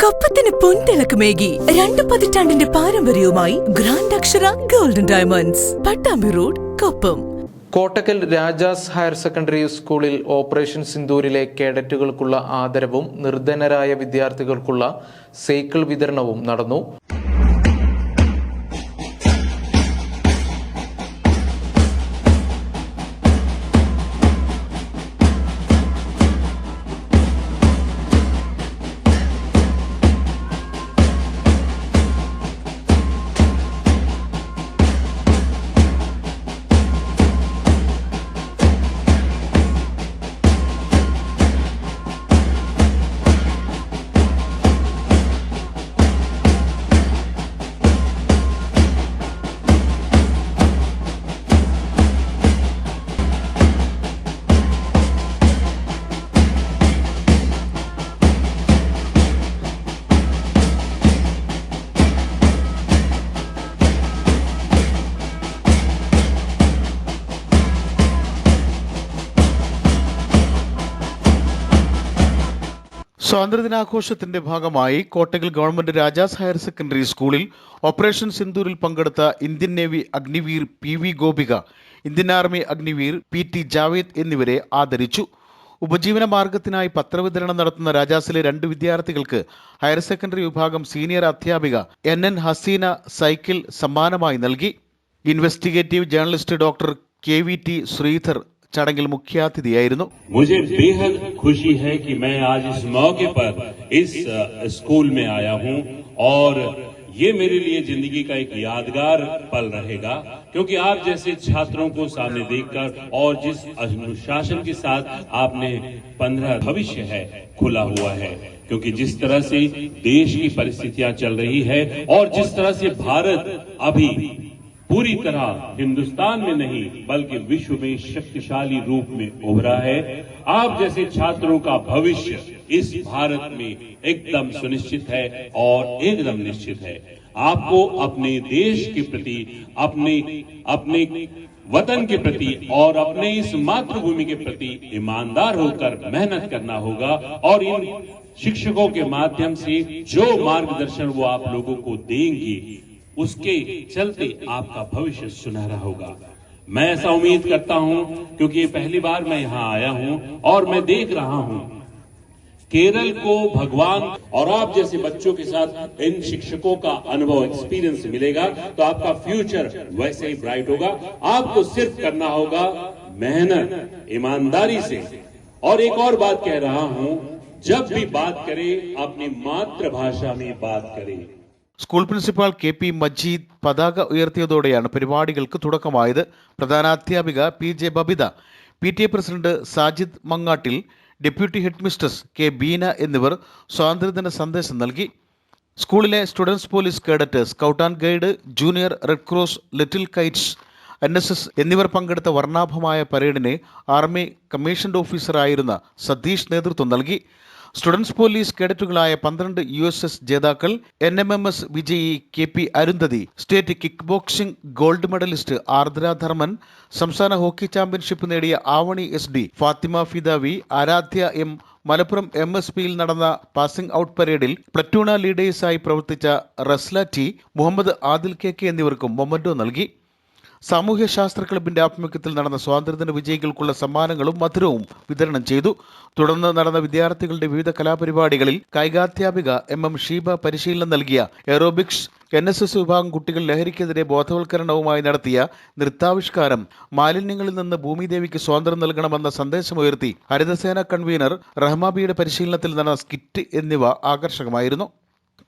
കപ്പത്തിന് പൊൻതിളക്കമേകി 2 പതിറ്റാണ്ടിന്റെ പാരമ്പര്യവുമായി grand Akshara golden diamonds, Pattambi road, Koppam. Kottakkal Rajas higher secondary സ്കൂളിൽ operation സിന്ദൂരിലെ കേഡറ്റുകൾക്കുള്ള ആദരവും നിർധനരായ വിദ്യാർത്ഥികൾക്കുള്ള സൈക്കിൾ വിതരണവും നടന്നു. സ്വാതന്ത്ര്യദിനാഘോഷത്തിന്റെ ഭാഗമായി Kottakkal government Rajas higher secondary സ്കൂളിൽ ഓപ്പറേഷൻ സിന്ദൂരിൽ പങ്കെടുത്ത Indian navy Agniveer PV Gopika, Indian army Agniveer PT Javed എന്നിവരെ ആദരിച്ചു. ഉപജീവന മാർഗത്തിനായി പത്രവിതരണം നടത്തുന്ന രാജാസിലെ 2 വിദ്യാർത്ഥികൾക്ക് ഹയർ സെക്കൻഡറി വിഭാഗം സീനിയർ അധ്യാപിക NN ഹസീന സൈക്കിൾ സമ്മാനമായി നൽകി. Investigative journalist doctor KVT Sreedhar ചടങ്ങിൽ മുഖ്യാതിഥിയായിരുന്നു. मुझे बेहद खुशी है कि मैं आज इस मौके पर इस स्कूल में आया हूं और ये मेरे लिए जिंदगी का एक यादगार पल रहेगा, क्योंकि आप जैसे छात्रों को सामने देखकर और जिस अनुशासन के साथ आपने 15 भविष्य है खुला हुआ है, क्योंकि जिस तरह से देश की परिस्थितियां चल रही है और जिस तरह से भारत अभी पूरी तरह हिंदुस्तान में नहीं बल्कि विश्व में शक्तिशाली रूप में उभरा है, आप जैसे छात्रों का भविष्य इस भारत में एकदम सुनिश्चित है और एकदम निश्चित है. आपको अपने देश के प्रति, अपने वतन के प्रति और अपने इस मातृभूमि के प्रति ईमानदार होकर मेहनत करना होगा और इन शिक्षकों के माध्यम से जो मार्गदर्शन वो आप लोगों को देंगे उसके चलते आपका भविष्य सुनहरा होगा. मैं ऐसा उम्मीद करता हूं, क्योंकि ये पहली बार मैं यहां आया हूं और मैं देख रहा हूं केरल को भगवान और आप जैसे बच्चों के साथ इन शिक्षकों का अनुभव एक्सपीरियंस मिलेगा तो आपका फ्यूचर वैसे ही ब्राइट होगा. आपको सिर्फ करना होगा मेहनत, ईमानदारी से. और एक और बात कह रहा हूं, जब भी बात करें अपनी मातृभाषा में बात करें. സ്കൂൾ പ്രിൻസിപ്പാൾ KP മജീദ് പതാക ഉയർത്തിയതോടെയാണ് പരിപാടികൾക്ക് തുടക്കമായത്. പ്രധാനാധ്യാപിക PJ Babitha, PTA president Sajid Mangattil, deputy head mistress K Beena എന്നിവർ സ്വാതന്ത്ര്യദിന സന്ദേശം നൽകി. സ്കൂളിലെ students police cadet, scout and guide, junior red cross, little kites, NSS എന്നിവർ പങ്കെടുത്ത വർണ്ണാഭമായ പരേഡിന് ആർമി കമ്മീഷൻഡ് ഓഫീസറായിരുന്ന സതീഷ് നേതൃത്വം നൽകി. സ്റ്റുഡൻസ് പോലീസ് കേഡറ്റുകളായ 12 USS ജേതാക്കൾ, NMMS വിജയി KP Arundhati, state kick boxing gold medallist Ardra Dharman, സംസ്ഥാന ഹോക്കി ചാമ്പ്യൻഷിപ്പ് നേടിയ ആവണി SD, ഫാത്തിമ ഫിദാവി, ആരാധ്യ M, മലപ്പുറം MSPയിൽ നടന്ന പാസിംഗ് ഔട്ട് പരേഡിൽ പ്ലറ്റൂണ ലീഡേഴ്സായി പ്രവർത്തിച്ച റസ്ല T, മുഹമ്മദ് ആദിൽ KK എന്നിവർക്കും മൊമന്റോ നൽകി. സാമൂഹ്യ ശാസ്ത്ര ക്ലബിന്റെ ആഭിമുഖ്യത്തിൽ നടന്ന സ്വാതന്ത്ര്യദിന വിജയികൾക്കുള്ള സമ്മാനങ്ങളും മധുരവും വിതരണം ചെയ്തു. തുടർന്ന് നടന്ന വിദ്യാർത്ഥികളുടെ വിവിധ കലാപരിപാടികളിൽ കായികാധ്യാപിക MM ഷീബ പരിശീലനം നൽകിയ എറോബിക്സ്, NSS വിഭാഗം കുട്ടികൾ ലഹരിക്കെതിരെ ബോധവൽക്കരണവുമായി നടത്തിയ നൃത്താവിഷ്കാരം, മാലിന്യങ്ങളിൽ നിന്ന് ഭൂമിദേവിക്ക് സ്വാതന്ത്ര്യം നൽകണമെന്ന സന്ദേശമുയർത്തി ഹരിതസേന കൺവീനർ റഹ്മാബിയുടെ പരിശീലനത്തിൽ നടന്ന സ്കിറ്റ് എന്നിവ ആകർഷകമായിരുന്നു.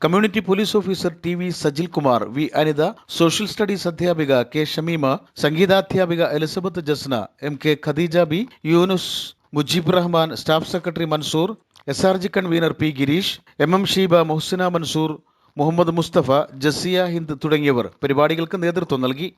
Community police officer TV Sajil Kumar, V Anitha, social studies അധ്യാപിക K ഷമീമ, സംഗീതാധ്യാപിക Elizabeth Jasna, MK Khadeeja B, Yunus, Mujeeb Rahman, staff secretary Mansoor, SRG convener P Girish, MM Sheeba, Muhsina Mansoor, Muhammad Musthafa, Jasiya Hind തുടങ്ങിയവർ പരിപാടികൾക്ക് നേതൃത്വം നൽകി.